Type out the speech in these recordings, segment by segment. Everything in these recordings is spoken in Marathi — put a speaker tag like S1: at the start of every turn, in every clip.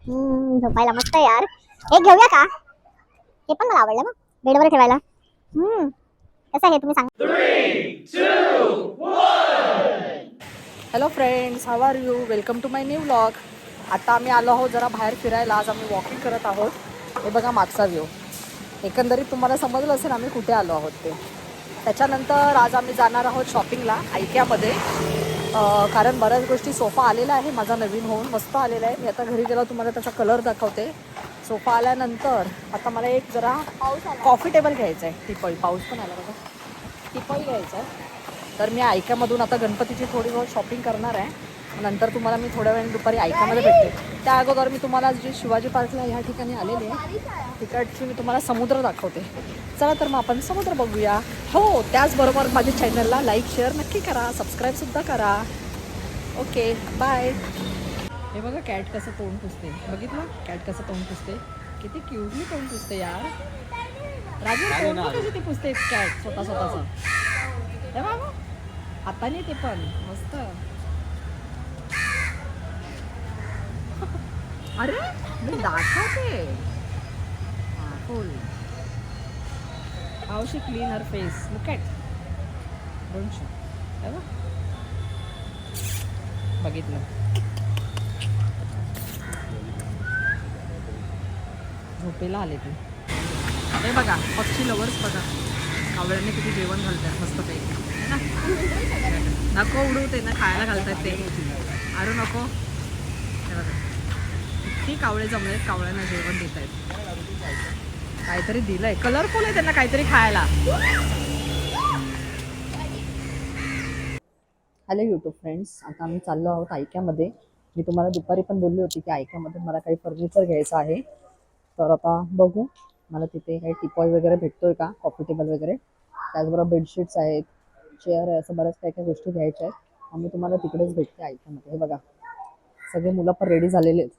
S1: झोपायला मस्त आहे यार. हे घेऊया का? हे पण मला आवडलं मग बेडवर ठेवायला. कसं आहे तुम्ही सांगा.
S2: Hello friends, how are you? Welcome to my new vlog. आता आम्ही आलो आहोत जरा बाहेर फिरायला. आज आम्ही वॉकिंग करत आहोत. हे बघा मागचा व्ह्यू. एकंदरीत तुम्हाला समजलं असेल आम्ही कुठे आलो आहोत ते. त्याच्यानंतर आज आम्ही जाणार आहोत शॉपिंगला आयकियामध्ये. कारण बऱ्याच गोष्टी, सोफा आलेला आहे माझा नवीन होऊन, मस्त आलेला आहे. मी आता घरी गेलो तुम्हाला त्याचा कलर दाखवते. सोफा आल्यानंतर आता मला एक जरा कॉफी टेबल घ्यायचं आहे. टिपॉई, पाऊस पण आला बघा. टिपॉई घ्यायचं आहे. तर मी आयक्यामधून आता गणपतीची थोडी बहुत शॉपिंग करणार आहे. नंतर तुम्हाला मी थोड्या वेळाने दुपारी आयक्यामध्ये भेटते. त्या अगोदर मी तुम्हाला जी शिवाजी पार्कला ह्या ठिकाणी आलेली आहे तिकडची मी तुम्हाला समुद्र दाखवते. चला तर मग आपण समुद्र बघूया. हो, त्याचबरोबर माझ्या चॅनलला लाईक शेअर नक्की करा, सबस्क्राईबसुद्धा करा. Okay, bye. हे बघा कॅट कसं तोंड पुसते. बघितलं कॅट कसं तोंड पुसते? किती क्यूटली तोंड पुसते यार. राजू तोंड कशी ती पुसते कॅट स्वतःचं. हे बाबा हाताने ते पण मस्त. अरे मी दाखवते. फुल how she clean her face. Look at. Don't show. हे बघ, बघितलं. झोपेला आले ती. हे बघा पक्षी लवर्स बघा. कावळ्यांनी किती जेवण घालतात मस्त पैकी. नको उडू, ते ना खायला घालतात ते. अरे नको. हे बघा किती कावळे जमलेत, कावळ्यांना जेवण देत आहेत. काहीतरी दिलंय, कलरफुल आहे त्यांना काहीतरी खायला. हॅलो यूट्यूब फ्रेंड्स, आता आम्ही चाललो आहोत आयक्यामध्ये. मी तुम्हाला दुपारी पण बोलली होती की आयक्यामध्ये मला काही फर्निचर घ्यायचं आहे. तर आता बघू मला तिथे काही टिपॉय वगैरे भेटतोय का, कॉफी टेबल वगैरे. त्याचबरोबर बेडशीट्स आहेत, चेअर आहे, असं बऱ्याच काही काही गोष्टी घ्यायच्या आहेत. आम्ही तुम्हाला तिकडेच भेटते आयक्यामध्ये. हे बघा सगळे मुलं पण रेडी झालेले आहेत.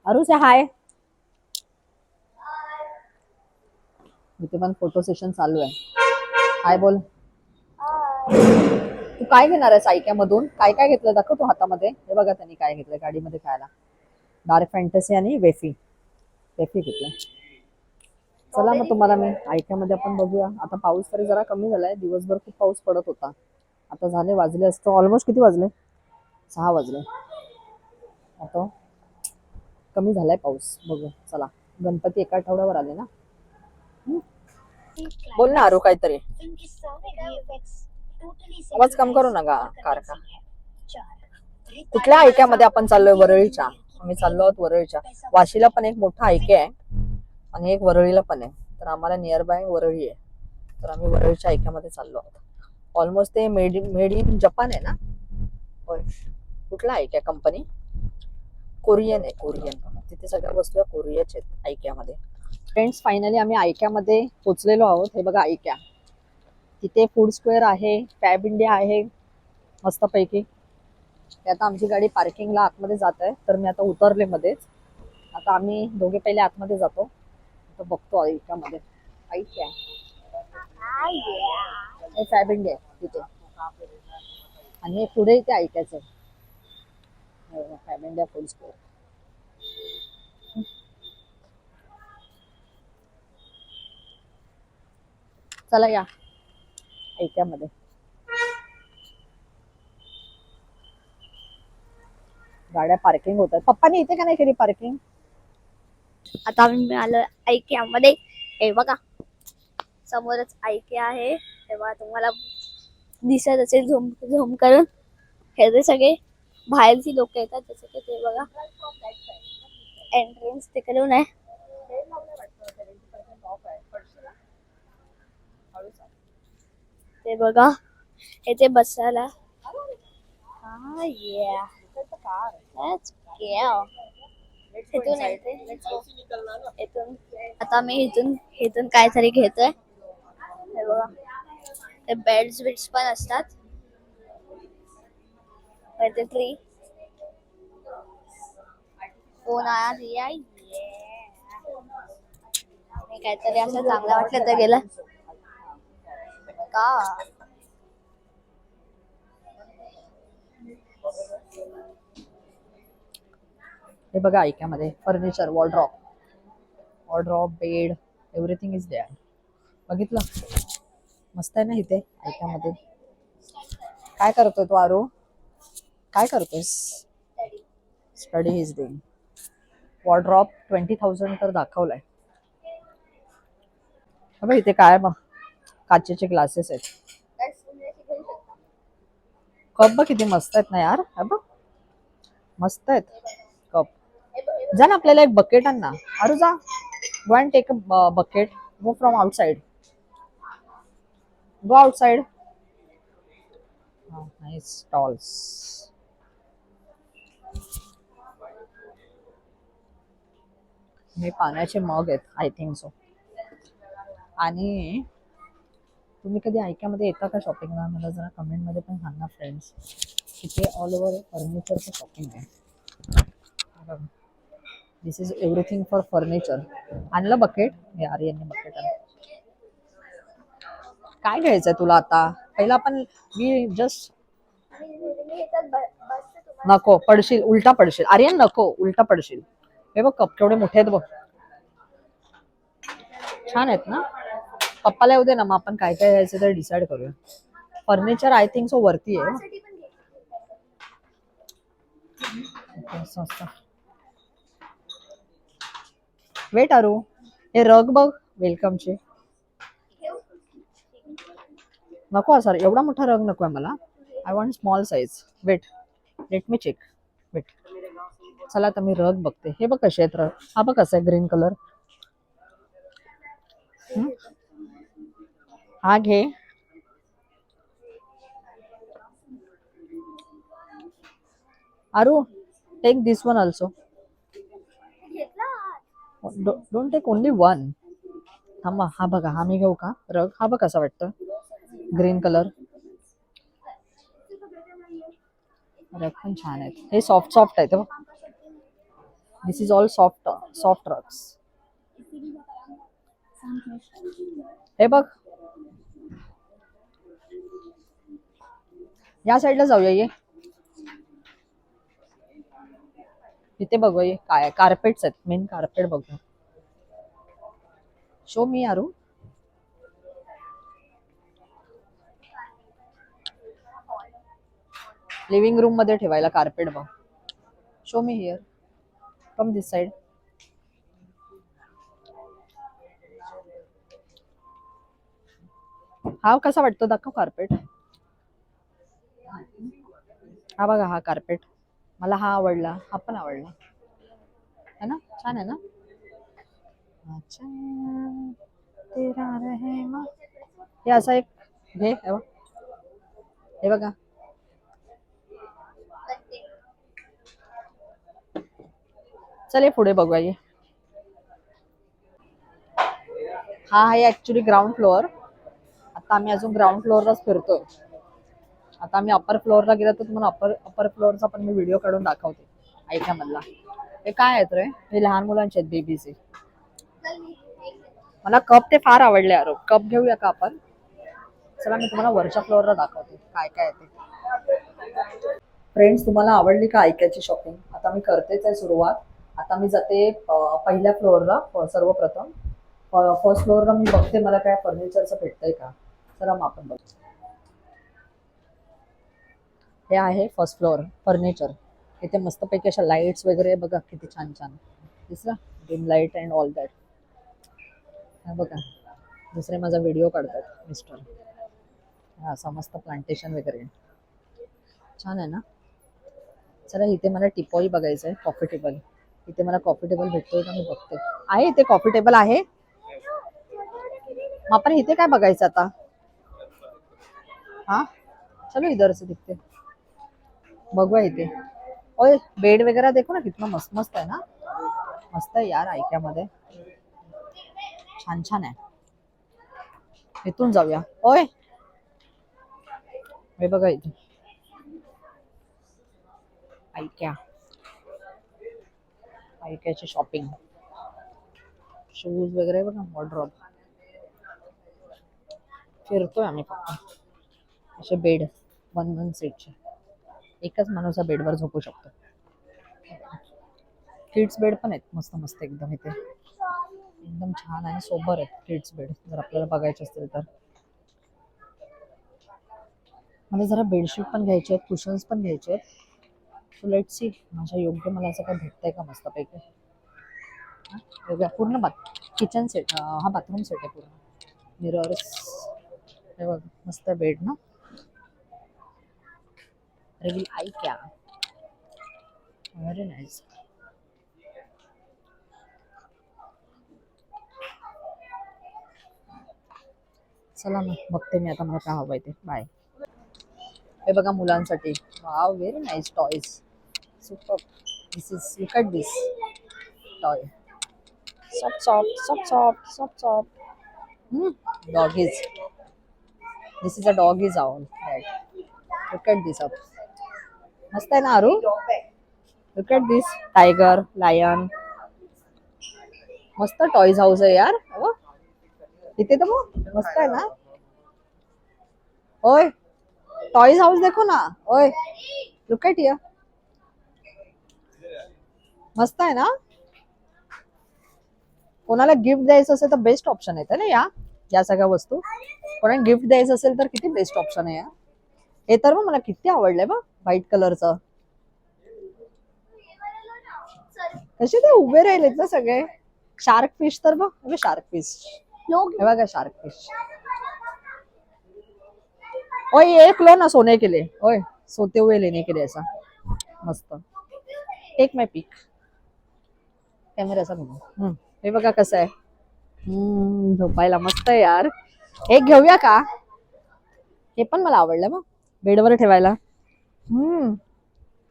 S2: अरुष हाय. इथे पण फोटो सेशन चालू आहे. हाय बोल. तू काय घेणार आहेस आयक्यामधून? काय काय घेतलं दाखव तू हातामध्ये. हे बघा त्यांनी काय घेतलं गाडीमध्ये खायला. डार्क फॅन्टसी आणि वेफी घेतलं. चला मग तुम्हाला मी आयक्यामध्ये आपण बघूया. आता पाऊस तरी जरा कमी झालाय. दिवसभर खूप पाऊस पडत होता. आता वाजले असतं ऑलमोस्ट, किती वाजले? 6 वाजले. आता कमी झालाय पाऊस. बघू चला. गणपती एका आठवड्यावर आले ना. बोल ना आरू काहीतरी. आवाज कम करू नका कारका. कुठल्या आयक्यामध्ये आपण चाललोय? वरळीच्या. आम्ही चाललो आहोत वरळीच्या. वाशीला पण एक मोठा आयक्या आहे आणि एक वरळीला पण आहे. तर आम्हाला नियर बाय वरळी आहे. तर आम्ही वरळीच्या आयक्यामध्ये चाललो आहोत. ऑलमोस्ट ते मेड इन जपान आहे ना. होय. कुठला आयक्या कंपनी? कोरियन आहे, कोरियन. तिथे सगळ्या वस्तू कोरियाच्या आहेत आयक्यामध्ये. फ्रेंड्स फायनली आम्ही आयक्यामध्ये पोहोचलेलो आहोत. हे बघा आयक्या. तिथे फूड स्क्वेअर आहे, फॅब इंडिया आहे मस्तपैकी. आता आमची गाडी पार्किंगला आतमध्ये जात आहे. तर मी आता उतरले मध्येच. आता आम्ही दोघे पहिले आतमध्ये जातो. आता बघतो आयक्यामध्ये. आयक्या हे फॅब इंडिया आहे तिथे. आणि हे पुढे इथे आयक्याचं फॅब इंडिया फूड स्क्वेअर. चला या आयक्यामध्ये. गाड्या पार्किंग होतात. पप्पानी इथे का नाही केली पार्किंग?
S1: आता आम्ही आलो आयकियामध्ये. हे बघा समोरच आयकिया आहे. तेव्हा तुम्हाला दिसत असेल झूम झूम करून. हे जे सगळे बाहेरची लोक येतात जसं की ते बघा एंट्रन्स तिकडून आहे. ते बघा इथे बसायला. इथून आता मी इथून काहीतरी घेतोय. हे बघा ते बेड्स बिड्स पण असतात. ते ट्री कोण आया रिया मी काहीतरी असं चांगलं वाटलं तर गेलं का.
S2: हे बघा ऐक्यामध्ये furniture, wardrobe, bed, everything is there. बघितलं, मस्त आहे ना इथे ऐक्यामध्ये. काय करतोय तू आरू? काय करतोयस? Study is doing. वॉर्ड्रॉप 20,000 तर दाखवलाय. बघा इथे काय मग काचेचे ग्लासेस आहेत. कप बघ किती मस्त आहेत ना यार. हे बघ मस्त आहेत कप. जा ना आपल्याला एक बकेट आण ना. अरे जा, go and take a bucket. Go from outside. Go outside. Nice stalls. हे पाण्याचे मग आहेत आय थिंक सो. आणि तुम्ही कधी ऐक्यामध्ये येता का शॉपिंगला? मला जरा कमेंटमध्ये पण सांगा फ्रेंड्स. तिथे ऑल ओव्हर फर्निचरचं शॉपिंग आहे. दिस इज एव्हरीथिंग फॉर फर्निचर. आणलं बकेट? हे आर्यनने बकेट आणलं. काय घ्यायचंय तुला आता? पहिला आपण मी जस्ट नको पडशील, उलटा पडशील आर्यन. नको उलटा पडशील. हे बघ कप केवढे मोठे आहेत बघ. छान आहेत ना? पप्पाला येऊ दे ना, मग आपण काय काय घ्यायचं ते डिसाईड करूया. फर्निचर आय थिंक सो वरती आहे. वेट आरू, हे रग बघ वेलकमचे. नको सर, एवढा मोठा रग नको आहे मला. I want small size. Wait, let me check. Wait, चला आता मी रग बघते. हे बघ कसे आहेत रग. हा बघ कसा आहे ग्रीन कलर. हा घे. Aaru, take this one also. Don't take only one. थांबा, हा बघा, हा मी घेऊ का रग? हा बघ कसा वाटतं ग्रीन कलर. रग पण छान आहेत. हे सॉफ्ट सॉफ्ट आहेत बघ. दिस इज ऑल सॉफ्ट रग्स. हे बघ, या साईडला जाऊया. ये इथे बघूया. ये काय कार्पेट्स आहेत. मेन कार्पेट बघू. शो मी आरू. लिव्हिंग रूम मध्ये ठेवायला कार्पेट बघ. Show me here. Come this side. हा कसा वाटतो दाखव कार्पेट. हा बघा, हा कार्पेट मला हा आवडला. हा पण आवडला है ना? छान आहे ना? अच्छा तेरा रहेमा. हे असा एक घे. हे बघा. चल पुढे बघूया. ये हा आहे ऍक्च्युली ग्राउंड फ्लोअर. आता आम्ही अजून ग्राउंड फ्लोअरलाच फिरतोय. आता आम्ही अप्पर फ्लोअरला गेलो तर तुम्हाला अप्पर फ्लोअरचा पण मी व्हिडिओ काढून दाखवते ऐक्यामधला. हे काय आहेत रे? हे लहान मुलांचे आहेत, बेबीचे. मला कप ते फार आवडले. अरे कप घेऊया का आपण? चला मी तुम्हाला वरच्या फ्लोअरला दाखवते काय काय आहे ते. फ्रेंड्स, तुम्हाला आवडली का ऐक्याची शॉपिंग? आता मी करतेच आहे सुरुवात. आता मी जाते पहिल्या फ्लोअरला. सर्वप्रथम फर्स्ट फ्लोअरला मी बघते मला काय फर्निचरचं भेटतंय का. चला मग आपण बघू. हे आहे फर्स्ट फ्लोअर फर्निचर. इथे मस्तपैकी अशा लाईट्स वगैरे बघा किती छान छान दिसला. Dim light and all that. हा बघा, दुसरे माझा व्हिडिओ काढतात मिस्टर. असं मस्त प्लांटेशन वगैरे छान आहे ना. चला इथे मला टिपॉई बघायचं आहे. Coffee table. इथे मला कॉफी टेबल भेटतोय का मी बघते. आहे इथे कॉफी टेबल आहे. मग आपण इथे काय बघायचं आता? हा चलो इधर से दिखते. बघूया इथे. ओय बेड वगैरे देखो ना, कितना मस्त मस्त आहे ना. मस्त आहे यार ऐक्यामध्ये. छान छान आहे. इथून जाऊया. ओय हे बघा इथे ऐक्याची शॉपिंग. शूज वगैरे बघा, वॉर्डरोब. फिरतोय आम्ही फक्त. असे बेड 1 सीटचे. एकच माणूस बेडवर झोपू शकतो. किड्स बेड पण आहेत मस्त मस्त एकदम इथे, एकदम छान आणि सोबर आहेत किड्स बेड जर आपल्याला बघायचे असतील तर. मला जरा बेडशीट पण घ्यायचे आहेत, कुशन्स पण घ्यायचे आहेत. लेट्स सी माझ्या योग्य मला असं काय भेटतंय का मस्तपैकी. योग्य पूर्ण किचन सेट, हा बाथरूम सेट आहे पूर्ण. मिरर्स, हे बघ मस्त बेड ना. Reveal IKEA, very nice. चला ना बघते मी आता मला काय हवंय ते. बाय. हे बघा मुलांसाठी, wow very nice toys, super. This is, look at this toy, soft soft soft soft soft soft. Doggies, this is a doggies our. Look at this up, मस्त आहे ना Aaru. Look at this tiger, lion. मस्त टॉयज हाऊस आहे यार. हो इथे तर मग मस्त आहे ना. ओय टॉयज हाऊस देखो ना. ओय लुक ॲट हियर, मस्त आहे ना. कोणाला गिफ्ट द्यायचं असेल तर बेस्ट ऑप्शन आहे ना या सगळ्या वस्तू. कोणाला गिफ्ट द्यायचं असेल तर किती बेस्ट ऑप्शन आहे या. हे तर मग मला किती आवडलंय बघ व्हाईट कलरचं. कसे ते उभे राहिलेत ना सगळे. शार्क फिश तर बघ, शार्क फिश, हे बघा शार्क फिश. ओए ये एक लो ना सोने के लिए, ओए सोते हुए लेने के लिए ऐसा मस्त. टेक माय पिक, कॅमेराचा बघू. हे बघा कसं आहे. झोपायला मस्त आहे यार. एक घेऊया का. हे पण मला आवडलं मग बेडवर ठेवायला.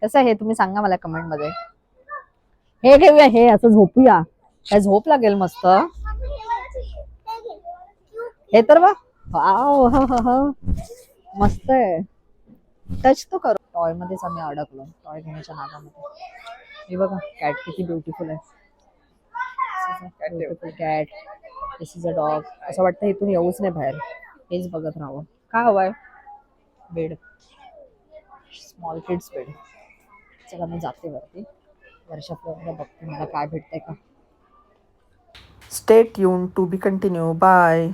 S2: कसं आहे हे तुम्ही सांगा मला कमेंट मध्ये. हे घेऊया, हे असं झोपूया, काय झोप लागेल मस्त. हे तर बघ, वाव मस्त आहे. टच तो करू. टॉय मध्येच आम्ही अडकलो, टॉय घेण्याच्या नादामध्ये. हे बघा कॅट किती ब्युटिफुल आहे. Beautiful cat. This is a dog. असं वाटतं इथून येऊच नाही बाहेर, हेच बघत राहावं. काय हवंय. Bed, small kids bed. चला मी जाते वरती, वर्षा फ्लोअरला बघते मला काय भेटतंय का. Stay tune to be continued. Bye.